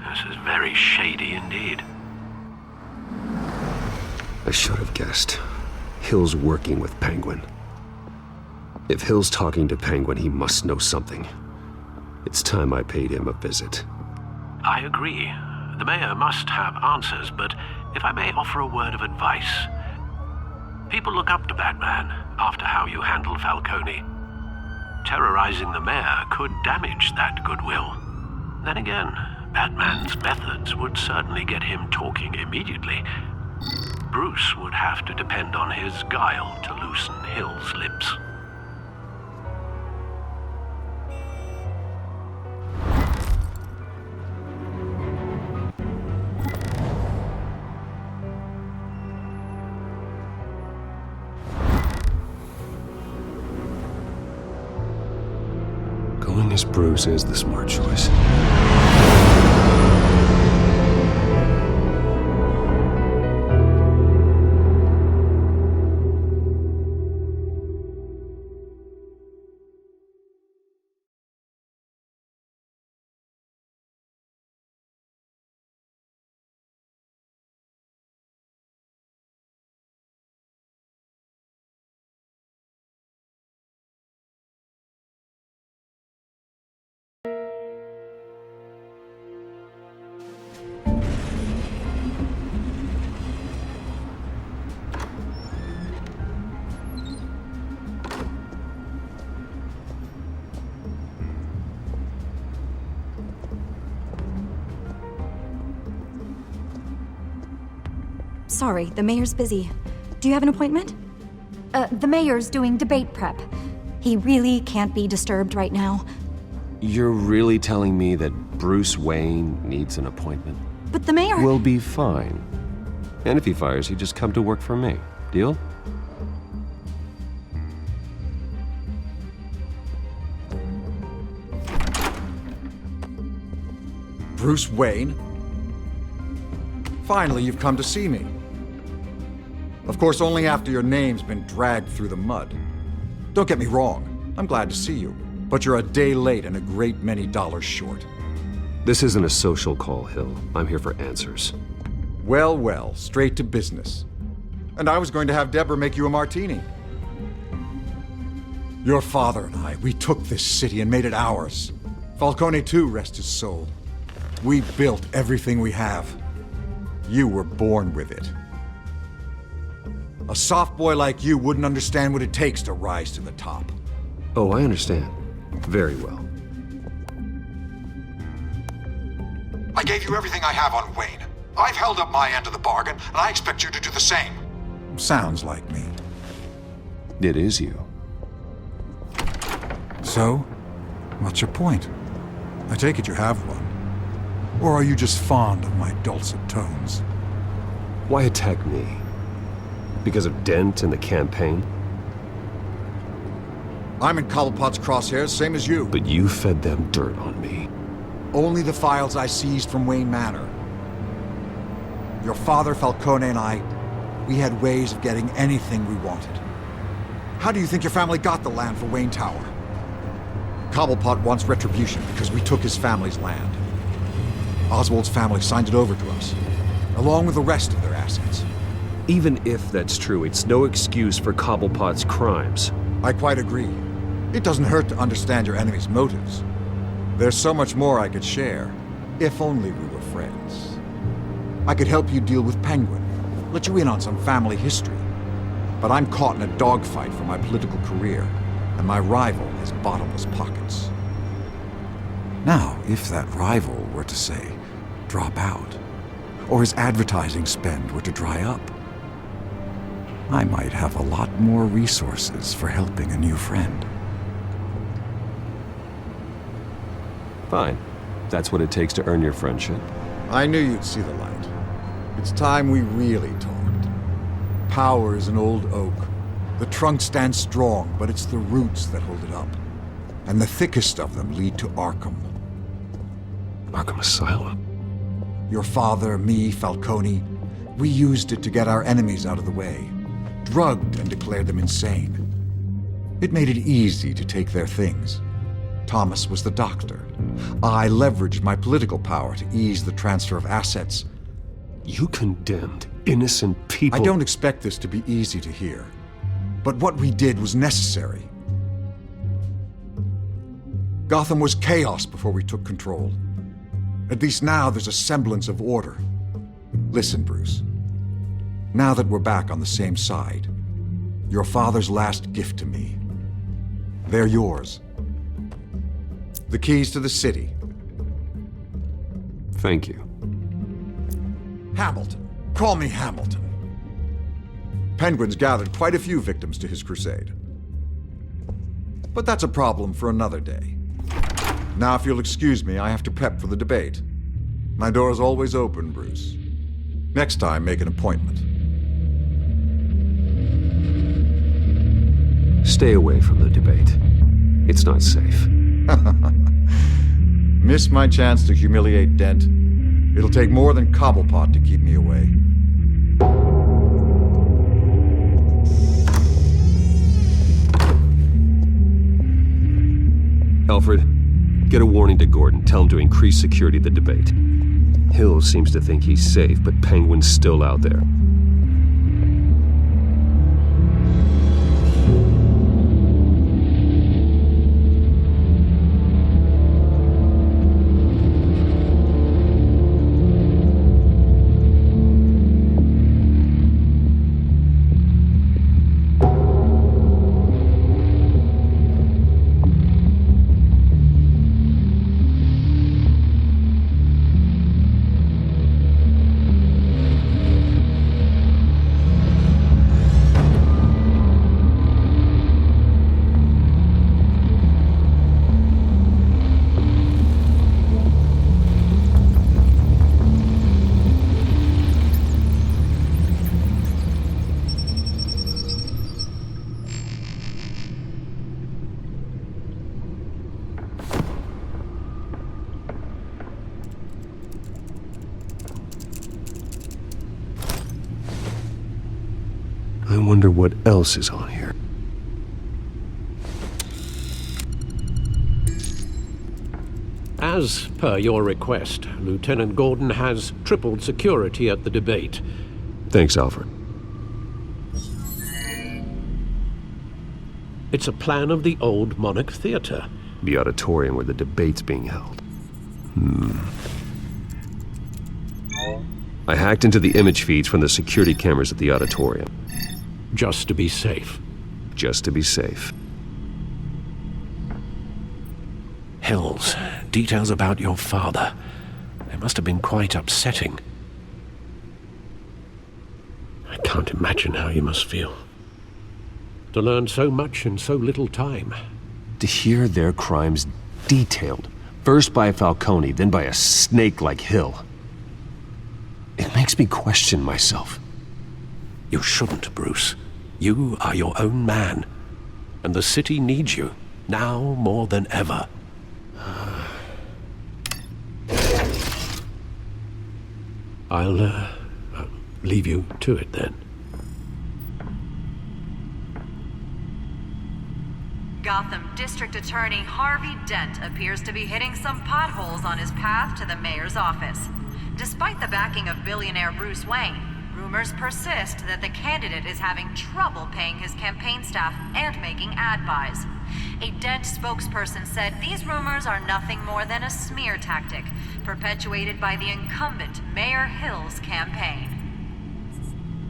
This is very shady indeed. I should have guessed. Hill's working with Penguin. If Hill's talking to Penguin, he must know something. It's time I paid him a visit. I agree. The mayor must have answers, but if I may offer a word of advice. People look up to Batman after how you handled Falcone. Terrorizing the mayor could damage that goodwill. Then again, Batman's methods would certainly get him talking immediately. Bruce would have to depend on his guile to loosen Hill's lips. Going as Bruce is the smart choice. Sorry, the mayor's busy. Do you have an appointment? The mayor's doing debate prep. He really can't be disturbed right now. You're really telling me that Bruce Wayne needs an appointment? But the mayor... We'll be fine. And if he fires, he'd just come to work for me. Deal? Bruce Wayne? Finally, you've come to see me. Of course, only after your name's been dragged through the mud. Don't get me wrong, I'm glad to see you, but you're a day late and a great many dollars short. This isn't a social call, Hill. I'm here for answers. Well, well, straight to business. And I was going to have Deborah make you a martini. Your father and I, we took this city and made it ours. Falcone too, rest his soul. We built everything we have. You were born with it. A soft boy like you wouldn't understand what it takes to rise to the top. Oh, I understand. Very well. I gave you everything I have on Wayne. I've held up my end of the bargain, and I expect you to do the same. Sounds like me. It is you. So, what's your point? I take it you have one. Or are you just fond of my dulcet tones? Why attack me? Because of Dent and the campaign? I'm in Cobblepot's crosshairs, same as you. But you fed them dirt on me. Only the files I seized from Wayne Manor. Your father, Falcone, and I, we had ways of getting anything we wanted. How do you think your family got the land for Wayne Tower? Cobblepot wants retribution because we took his family's land. Oswald's family signed it over to us, along with the rest of their assets. Even if that's true, it's no excuse for Cobblepot's crimes. I quite agree. It doesn't hurt to understand your enemy's motives. There's so much more I could share, if only we were friends. I could help you deal with Penguin, let you in on some family history. But I'm caught in a dogfight for my political career, and my rival has bottomless pockets. Now, if that rival were to say, drop out, or his advertising spend were to dry up, I might have a lot more resources for helping a new friend. Fine. That's what it takes to earn your friendship. I knew you'd see the light. It's time we really talked. Power is an old oak. The trunk stands strong, but it's the roots that hold it up. And the thickest of them lead to Arkham. Arkham Asylum? Your father, me, Falcone, we used it to get our enemies out of the way. Drugged and declared them insane. It made it easy to take their things. Thomas was the doctor. I leveraged my political power to ease the transfer of assets. You condemned innocent people. I don't expect this to be easy to hear. But what we did was necessary. Gotham was chaos before we took control. At least now there's a semblance of order. Listen, Bruce. Now that we're back on the same side, your father's last gift to me, they're yours. The keys to the city. Thank you. Hamilton. Call me Hamilton. Penguin's gathered quite a few victims to his crusade. But that's a problem for another day. Now, if you'll excuse me, I have to prep for the debate. My door is always open, Bruce. Next time, make an appointment. Stay away from the debate. It's not safe. Miss my chance to humiliate Dent. It'll take more than Cobblepot to keep me away. Alfred, get a warning to Gordon. Tell him to increase security at the debate. Hill seems to think he's safe, but Penguin's still out there. wonder what else is on here. As per your request, Lieutenant Gordon has tripled security at the debate. Thanks, Alfred. It's a plan of the old Monarch Theater. The auditorium where the debate's being held. I hacked into the image feeds from the security cameras at the auditorium. Just to be safe. Just to be safe. Hills, details about your father. They must have been quite upsetting. I can't imagine how you must feel. To learn so much in so little time. To hear their crimes detailed, first by Falcone, then by a snake like Hill. It makes me question myself. You shouldn't, Bruce. You are your own man. And the city needs you, now more than ever. I'll leave you to it then. Gotham District Attorney Harvey Dent appears to be hitting some potholes on his path to the mayor's office. Despite the backing of billionaire Bruce Wayne, rumors persist that the candidate is having trouble paying his campaign staff and making ad buys. A Dent spokesperson said these rumors are nothing more than a smear tactic, perpetuated by the incumbent Mayor Hill's campaign.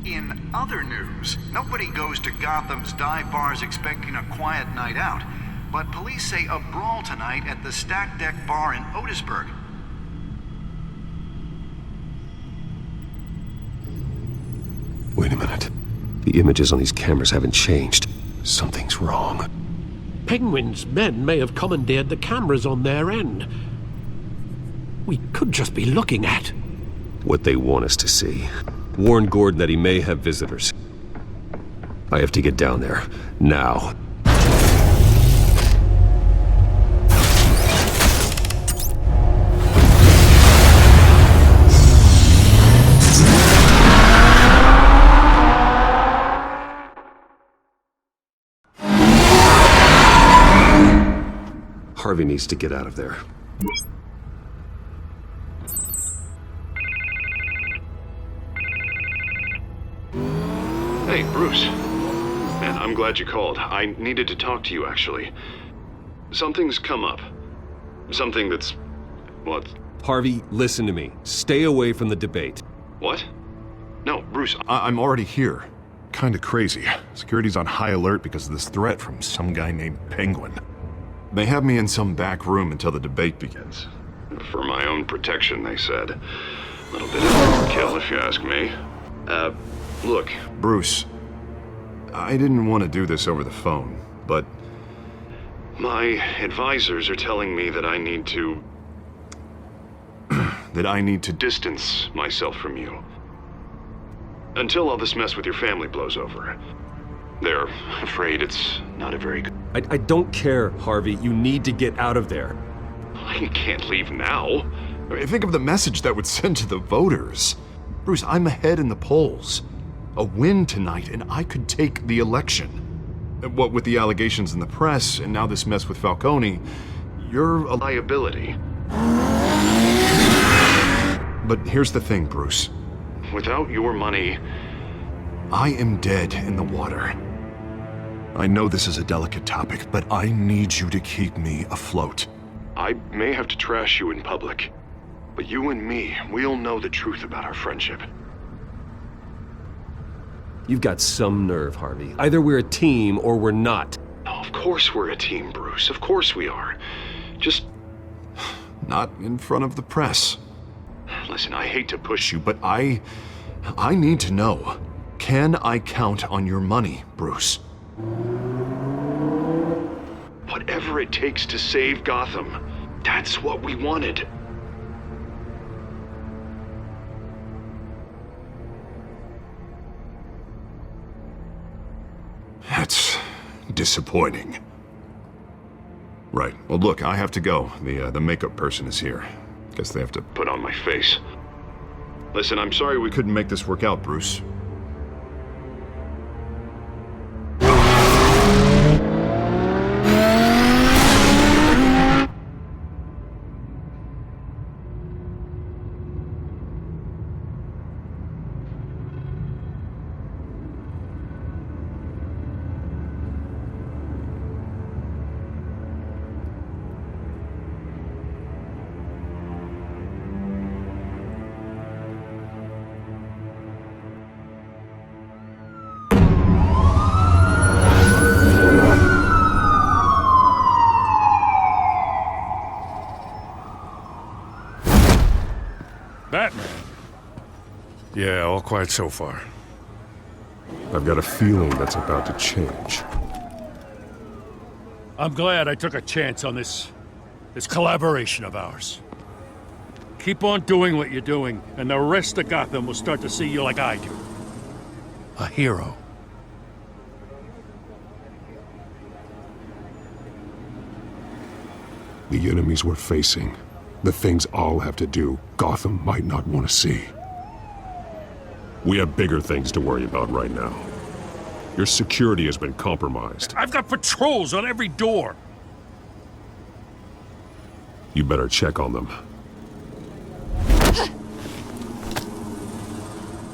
In other news, nobody goes to Gotham's dive bars expecting a quiet night out, but police say a brawl tonight at the Stack Deck Bar in Otisburg. Wait a minute. The images on these cameras haven't changed. Something's wrong. Penguin's men may have commandeered the cameras on their end. We could just be looking at what they want us to see. Warn Gordon that he may have visitors. I have to get down there. Now. Harvey needs to get out of there. Hey, Bruce. Man, I'm glad you called. I needed to talk to you, actually. Something's come up. Something that's... what? Harvey, listen to me. Stay away from the debate. What? No, Bruce, I'm already here. Kinda crazy. Security's on high alert because of this threat from some guy named Penguin. They have me in some back room until the debate begins. For my own protection, they said. A little bit of overkill, if you ask me. Look, Bruce, I didn't want to do this over the phone, but my advisors are telling me that I need to... distance myself from you. Until all this mess with your family blows over. They're afraid it's not a very good... I don't care, Harvey. You need to get out of there. I can't leave now. Think of the message that would send to the voters. Bruce, I'm ahead in the polls. A win tonight, and I could take the election. What with the allegations in the press, and now this mess with Falcone, you're a liability. But here's the thing, Bruce. Without your money, I am dead in the water. I know this is a delicate topic, but I need you to keep me afloat. I may have to trash you in public, but you and me, we'll know the truth about our friendship. You've got some nerve, Harvey. Either we're a team or we're not. Oh, of course we're a team, Bruce. Of course we are. Just... not in front of the press. Listen, I hate to push you, but I need to know. Can I count on your money, Bruce? Whatever it takes to save Gotham. That's what we wanted. That's disappointing. Right. Well, look, I have to go. The makeup person is here. Guess they have to put on my face. Listen, I'm sorry we couldn't make this work out, Bruce. Batman? Yeah, all quiet so far. I've got a feeling that's about to change. I'm glad I took a chance on this collaboration of ours. Keep on doing what you're doing, and the rest of Gotham will start to see you like I do. A hero. The enemies we're facing, the things I'll have to do, Gotham might not want to see. We have bigger things to worry about right now. Your security has been compromised. I've got patrols on every door. You better check on them.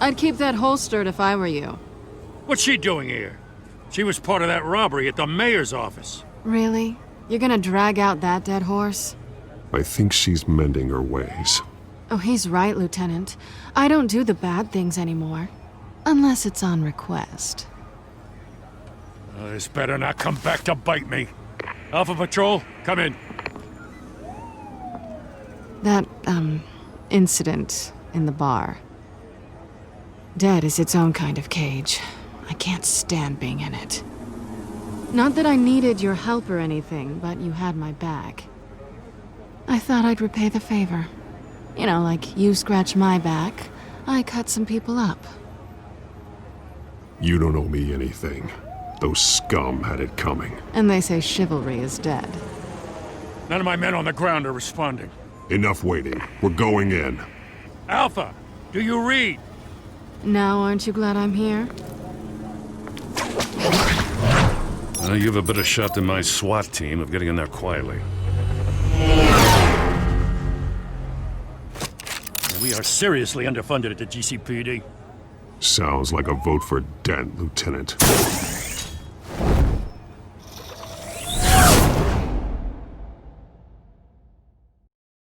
I'd keep that holstered if I were you. What's she doing here? She was part of that robbery at the mayor's office. Really? You're gonna drag out that dead horse? I think she's mending her ways. Oh, he's right, Lieutenant. I don't do the bad things anymore. Unless it's on request. This better not come back to bite me. Alpha Patrol, come in. That, incident in the bar. Dead is its own kind of cage. I can't stand being in it. Not that I needed your help or anything, but you had my back. I thought I'd repay the favor. You know, like you scratch my back, I cut some people up. You don't owe me anything. Those scum had it coming. And they say chivalry is dead. None of my men on the ground are responding. Enough waiting. We're going in. Alpha, do you read? Now aren't you glad I'm here? You have a better shot than my SWAT team of getting in there quietly. We are seriously underfunded at the GCPD. Sounds like a vote for Dent, Lieutenant.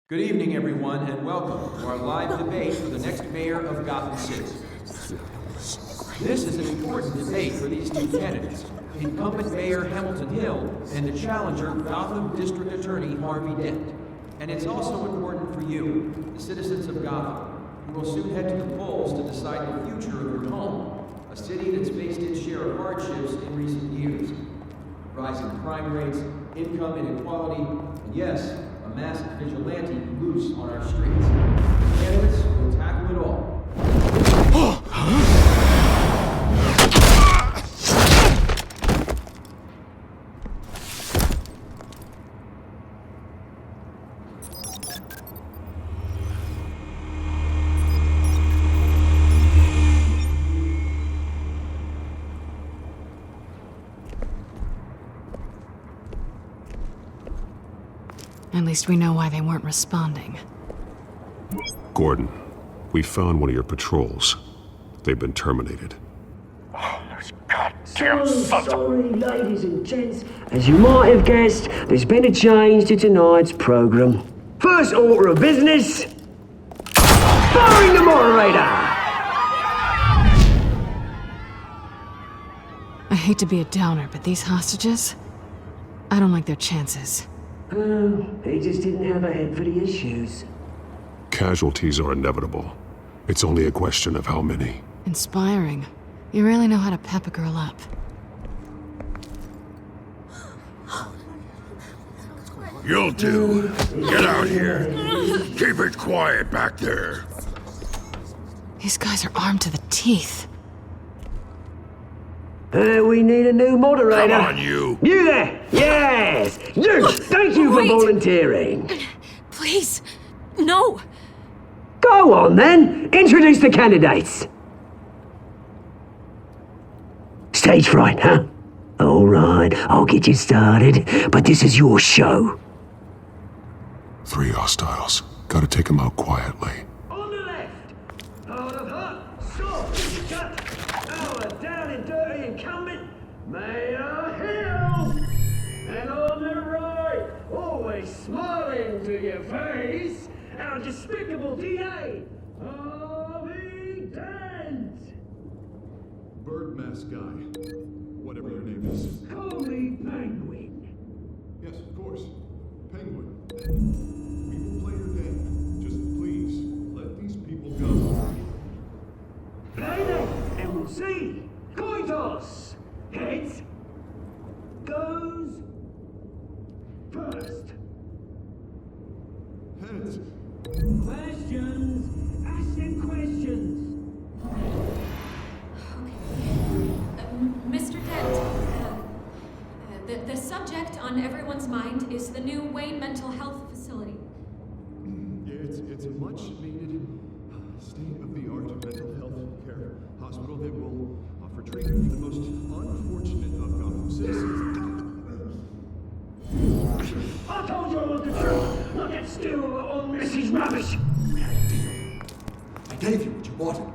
Good evening, everyone, and welcome to our live debate for the next mayor of Gotham City. This is an important debate for these two candidates, incumbent Mayor Hamilton Hill and the challenger Gotham District Attorney Harvey Dent. And it's also important for you, the citizens of Gotham, who will soon head to the polls to decide the future of your home, a city that's faced its share of hardships in recent years. Rising crime rates, income inequality, and yes, a masked vigilante loose on our streets. The candidates will tackle it all. At least we know why they weren't responding. Gordon, we found one of your patrols. They've been terminated. Oh, those goddamn sons of... Sorry, ladies and gents. As you might have guessed, there's been a change to tonight's program. First order of business... firing the moderator! I hate to be a downer, but these hostages... I don't like their chances. Oh, he just didn't have a head for the issues. Casualties are inevitable. It's only a question of how many. Inspiring. You really know how to pep a girl up. You'll do. Get out here. Keep it quiet back there. These guys are armed to the teeth. We need a new moderator. Come on, you. You there! Yes! You! Thank you for volunteering. Please, no. Go on, then. Introduce the candidates. Stage fright, huh? All right, I'll get you started, but this is your show. 3 hostiles. Gotta take them out quietly. On the left, hard of heart, soft, cut, our down and dirty incumbent, Mayor Hill. And on the right, always smiling to your face, our despicable DA, Harvey Dent. Bird mask guy. Whatever your name is. Call me Penguin. Yes, of course. Penguin. We will play your game. Just please let these people Heads. Questions! Ask them questions! Mr. Dent, the subject on everyone's mind is the new Wayne Mental Health Facility. Yeah, it's a much needed state-of-the-art mental health care hospital that will offer treatment for the most unfortunate of Gotham citizens. I told you I want the truth, not that still all Missy's rubbish. I gave you what you wanted.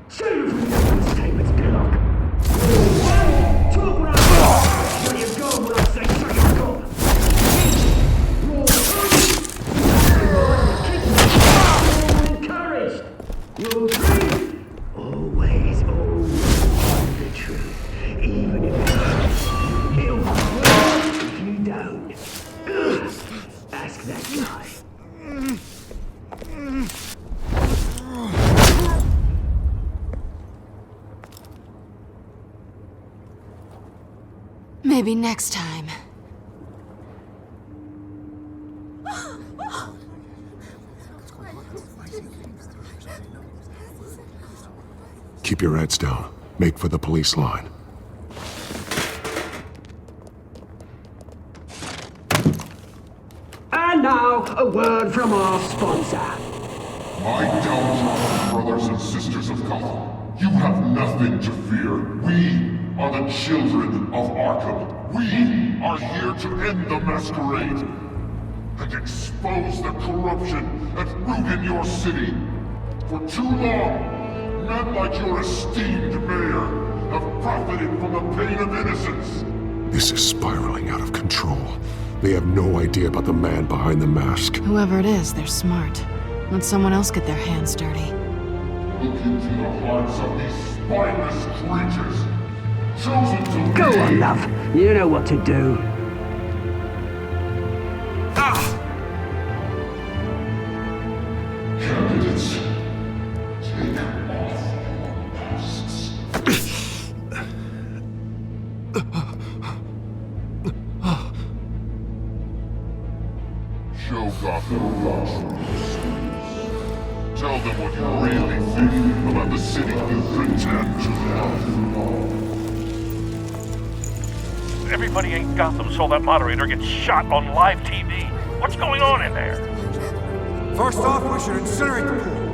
Save it from the statements, Pillock. Talk when I say you go, when I say so you go. You're encouraged. Rule 3. Always the truth, even if it hurts. It'll hurt if you don't. Ask that guy. Maybe next time. Keep your heads down. Make for the police line. And now, a word from our sponsor. My downtrodden brothers and sisters of Gotham, you have nothing to fear. We are the children of Arkham. We are here to end the masquerade and expose the corruption that ruined your city. For too long, men like your esteemed mayor have profited from the pain of innocence. This is spiraling out of control. They have no idea about the man behind the mask. Whoever it is, they're smart. Let someone else get their hands dirty. Look into the hearts of these spineless creatures. Chosen to Go on, love. You know what to do. Candidates, take off your masks. Show Gotham your true stories. Tell them what you really think about the city you pretend to love. Everybody in Gotham saw that moderator get shot on live TV. What's going on in there? First off, we should incinerate the pool.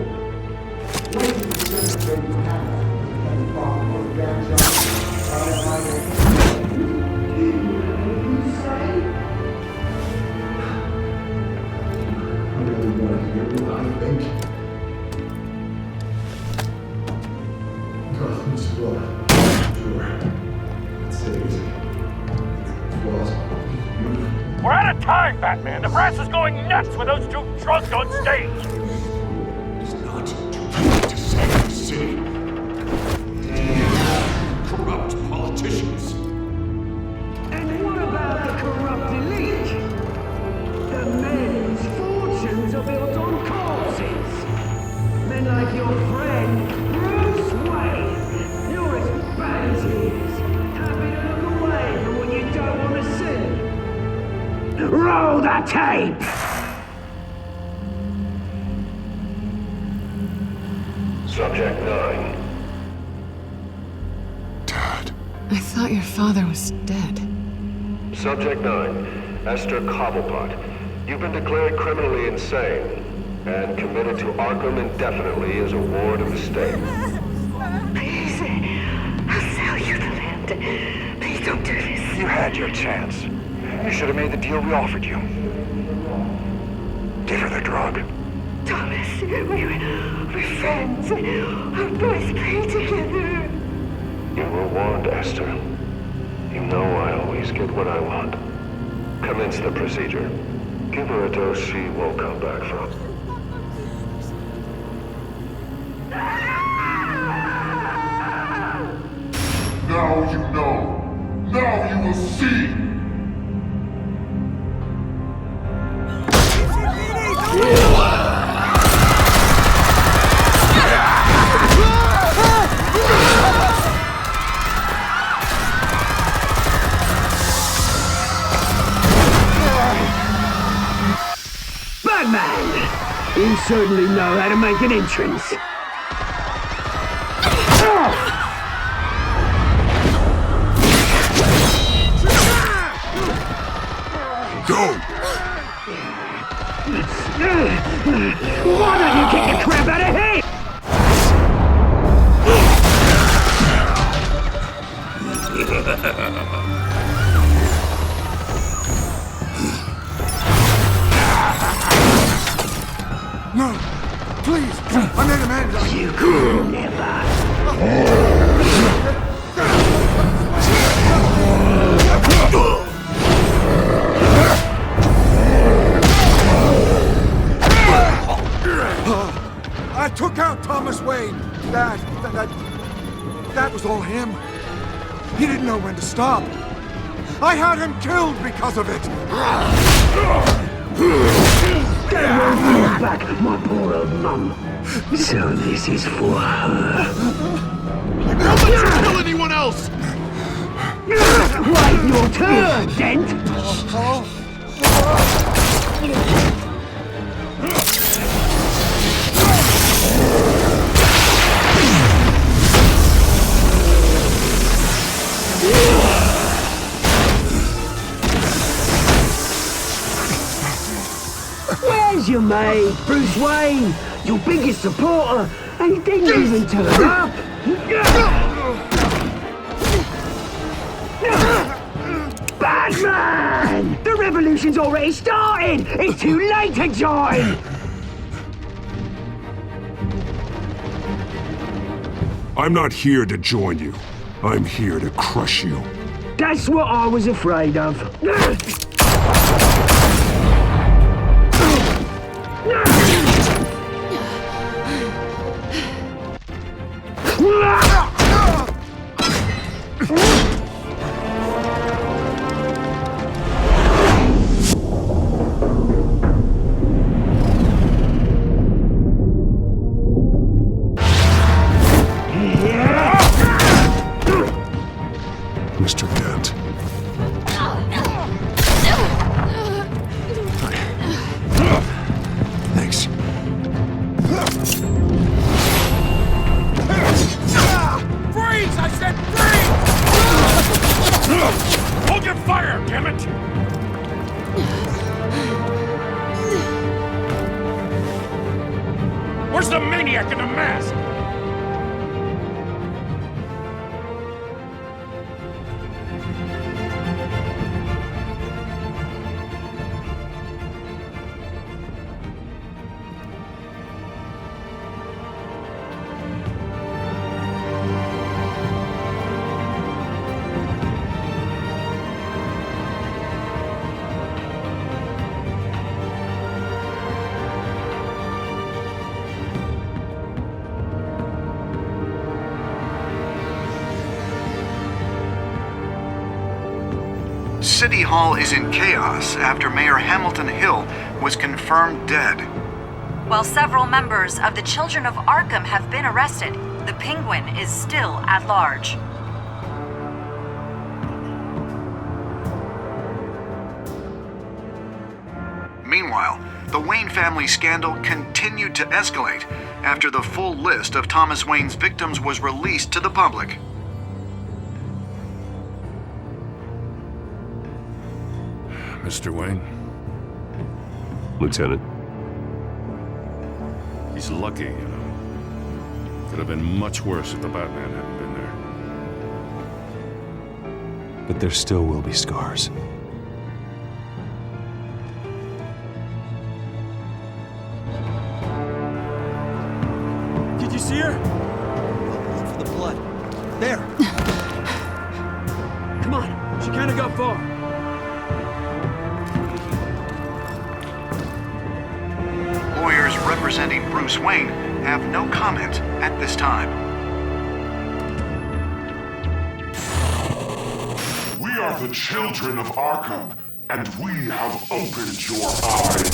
We're out of time, Batman. The brass is going nuts with those two drunks on stage. It's not too late to save the city. Corrupt politicians. And what about the corrupt elite? The men whose fortunes are built on corpses. Men like your friend, Bruce Wayne. You're as bad as he is. Happy to look away from what you don't want to see. Roll the tape! Subject 9. I thought your father was dead. Subject 9. Esther Cobblepot. You've been declared criminally insane and committed to Arkham indefinitely as a ward of the state. Please, I'll sell you the land. Please don't do this. You had your chance. You should have made the deal we offered you. Give her the drug. Thomas, we're friends. Our boys play together. You were warned, Esther. You know I always get what I want. Commence the procedure. Give her a dose she won't come back from. Now you know. Now you will see. Batman! You certainly know how to make an entrance. Go! Why don't you kick the crap out of him? No! Please! I made a man! You could never. I took out Thomas Wayne. That was all him. He didn't know when to stop. I had him killed because of it. They won't bring back my poor old mum. So this is for her. Don't let you kill anyone else! Wait your turn, Dent! Where's your mate, Bruce Wayne? Your biggest supporter, and he didn't even turn up. Batman! The revolution's already started! It's too late to join! I'm not here to join you. I'm here to crush you. That's what I was afraid of. Mr. Dent. Thanks. Freeze! I said freeze! Hold your fire, damn it! Where's the maniac in the mask? City Hall is in chaos after Mayor Hamilton Hill was confirmed dead. While several members of the Children of Arkham have been arrested, the Penguin is still at large. Meanwhile, the Wayne family scandal continued to escalate after the full list of Thomas Wayne's victims was released to the public. Mr. Wayne? Lieutenant. He's lucky, you know. Could have been much worse if the Batman hadn't been there. But there still will be scars. Did you see her? Look for the blood. There. Come on. She can't have got far. Lawyers representing Bruce Wayne have no comment at this time. We are the children of Arkham, and we have opened your eyes.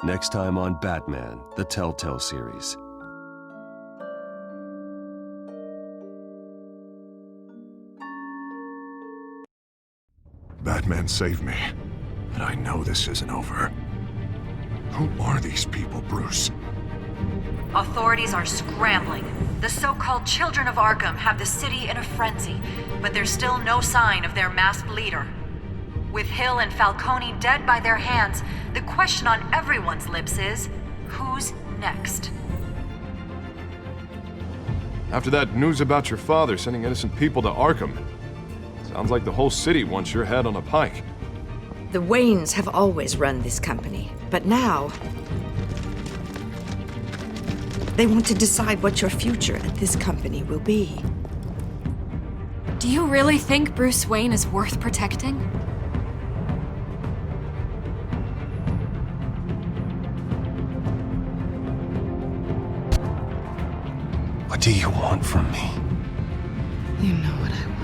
Next time on Batman, the Telltale series. Batman saved me, but I know this isn't over. Who are these people, Bruce? Authorities are scrambling. The so-called Children of Arkham have the city in a frenzy, but there's still no sign of their masked leader. With Hill and Falcone dead by their hands, the question on everyone's lips is, who's next? After that news about your father sending innocent people to Arkham, sounds like the whole city wants your head on a pike. The Waynes have always run this company, but now they want to decide what your future at this company will be. Do you really think Bruce Wayne is worth protecting? What do you want from me? You know what I want.